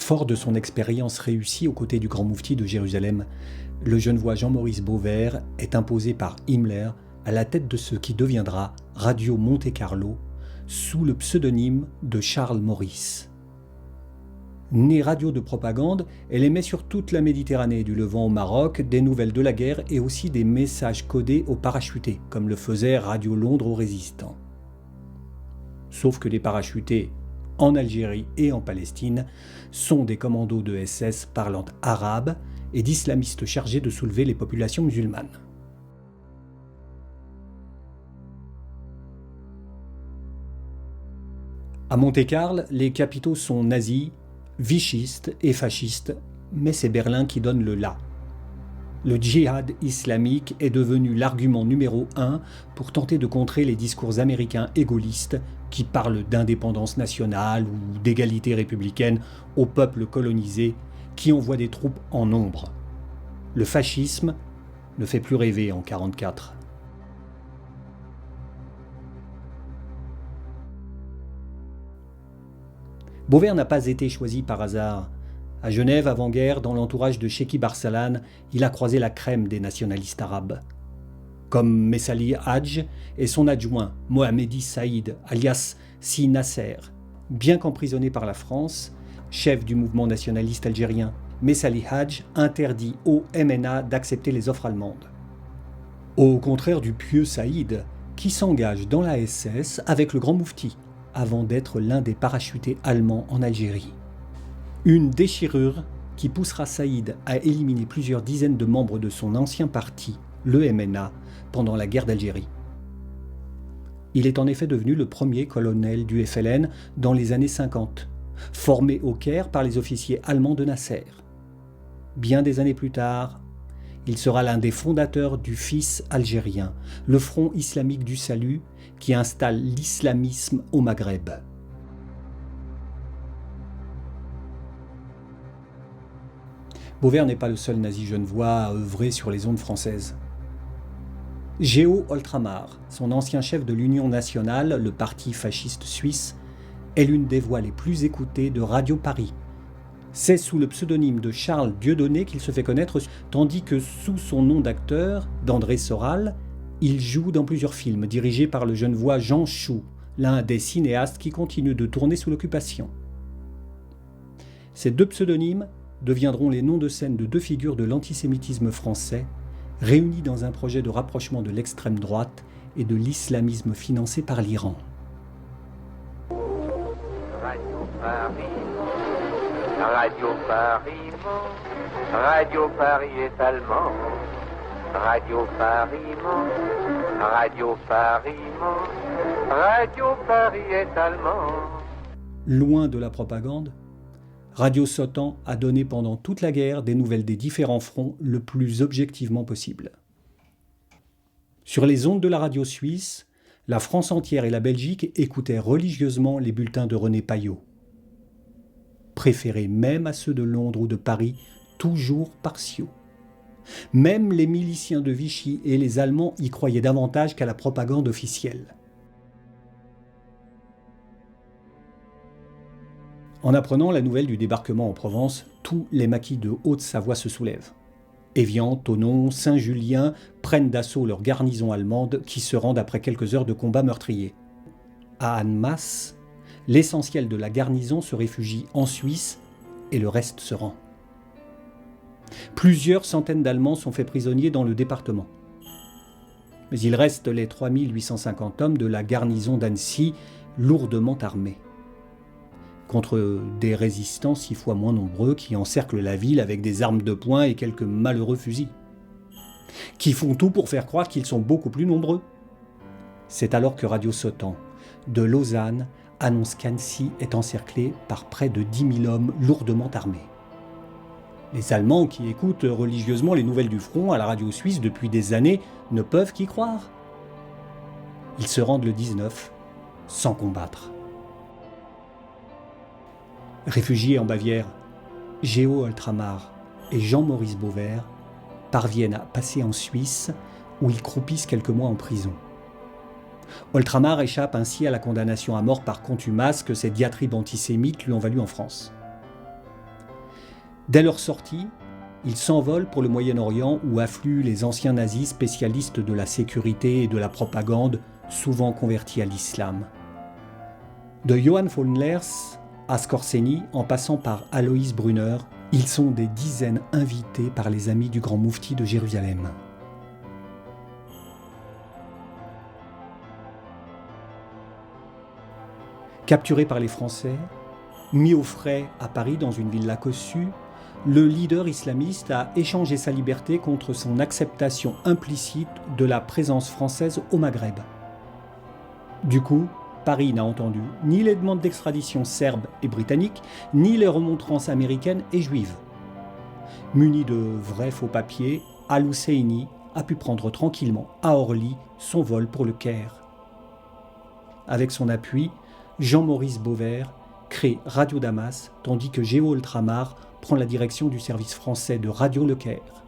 Fort de son expérience réussie aux côtés du grand moufti de Jérusalem, le Genevois Jean-Maurice Beauvert est imposé par Himmler à la tête de ce qui deviendra Radio Monte-Carlo sous le pseudonyme de Charles Maurice. Née radio de propagande, elle émet sur toute la Méditerranée, du Levant au Maroc, des nouvelles de la guerre et aussi des messages codés aux parachutés, comme le faisait Radio Londres aux résistants. Sauf que les parachutés, en Algérie et en Palestine, sont des commandos de SS parlant arabe et d'islamistes chargés de soulever les populations musulmanes. À Monte-Carlo, les capitaux sont nazis, vichistes et fascistes, mais c'est Berlin qui donne le là. Le djihad islamique est devenu l'argument numéro 1 pour tenter de contrer les discours américains et gaullistes qui parlent d'indépendance nationale ou d'égalité républicaine aux peuples colonisés qui envoient des troupes en nombre. Le fascisme ne fait plus rêver en 1944. Beauvert n'a pas été choisi par hasard. À Genève, avant-guerre, dans l'entourage de Chekhi Barsalan, il a croisé la crème des nationalistes arabes. Comme Messali Hadj et son adjoint, Mohammedi Saïd, alias Si Nasser. Bien qu'emprisonné par la France, chef du mouvement nationaliste algérien, Messali Hadj interdit au MNA d'accepter les offres allemandes. Au contraire du pieux Saïd, qui s'engage dans la SS avec le grand moufti, avant d'être l'un des parachutés allemands en Algérie. Une déchirure qui poussera Saïd à éliminer plusieurs dizaines de membres de son ancien parti, le MNA, pendant la guerre d'Algérie. Il est en effet devenu le premier colonel du FLN dans les années 50, formé au Caire par les officiers allemands de Nasser. Bien des années plus tard, il sera l'un des fondateurs du FIS algérien, le Front islamique du salut, qui installe l'islamisme au Maghreb. Beauvert n'est pas le seul nazi genevois à œuvrer sur les ondes françaises. Géo Oltramar, son ancien chef de l'Union nationale, le parti fasciste suisse, est l'une des voix les plus écoutées de Radio Paris. C'est sous le pseudonyme de Charles Dieudonné qu'il se fait connaître, tandis que sous son nom d'acteur, d'André Soral, il joue dans plusieurs films dirigés par le Genevois Jean Chou, l'un des cinéastes qui continue de tourner sous l'occupation. Ces deux pseudonymes deviendront les noms de scène de deux figures de l'antisémitisme français, réunis dans un projet de rapprochement de l'extrême droite et de l'islamisme financé par l'Iran. Radio Paris, Radio Paris, Radio Paris est allemand. Radio Paris, Radio Paris, Radio Paris est allemand. Loin de la propagande, Radio Sotan a donné pendant toute la guerre des nouvelles des différents fronts le plus objectivement possible. Sur les ondes de la radio suisse, la France entière et la Belgique écoutaient religieusement les bulletins de René Paillot. Préférés même à ceux de Londres ou de Paris, toujours partiaux. Même les miliciens de Vichy et les Allemands y croyaient davantage qu'à la propagande officielle. En apprenant la nouvelle du débarquement en Provence, tous les maquis de Haute-Savoie se soulèvent. Évian, Thonon, Saint-Julien prennent d'assaut leur garnison allemande qui se rendent après quelques heures de combats meurtriers. À Annemasse, l'essentiel de la garnison se réfugie en Suisse et le reste se rend. Plusieurs centaines d'Allemands sont faits prisonniers dans le département. Mais il reste les 3850 hommes de la garnison d'Annecy, lourdement armés. Contre des résistants 6 fois moins nombreux qui encerclent la ville avec des armes de poing et quelques malheureux fusils. Qui font tout pour faire croire qu'ils sont beaucoup plus nombreux. C'est alors que Radio Sotan, de Lausanne, annonce qu'Annecy est encerclée par près de 10 000 hommes lourdement armés. Les Allemands qui écoutent religieusement les nouvelles du front à la radio suisse depuis des années ne peuvent qu'y croire. Ils se rendent le 19, sans combattre. Réfugiés en Bavière, Géo Oltramar et Jean-Maurice Beauvert parviennent à passer en Suisse où ils croupissent quelques mois en prison. Oltramar échappe ainsi à la condamnation à mort par contumace que ses diatribes antisémites lui ont valu en France. Dès leur sortie, ils s'envolent pour le Moyen-Orient où affluent les anciens nazis spécialistes de la sécurité et de la propagande, souvent convertis à l'islam. De Johann von Leers à Skorzeny, en passant par Alois Brunner, ils sont des dizaines invités par les amis du grand moufti de Jérusalem. Capturé par les Français, mis au frais à Paris dans une villa cossue, le leader islamiste a échangé sa liberté contre son acceptation implicite de la présence française au Maghreb. Du coup, Paris n'a entendu ni les demandes d'extradition serbes et britanniques, ni les remontrances américaines et juives. Muni de vrais faux papiers, Al-Husseini a pu prendre tranquillement à Orly son vol pour le Caire. Avec son appui, Jean-Maurice Beauvert crée Radio Damas, tandis que Géo Ultramar prend la direction du service français de Radio Le Caire.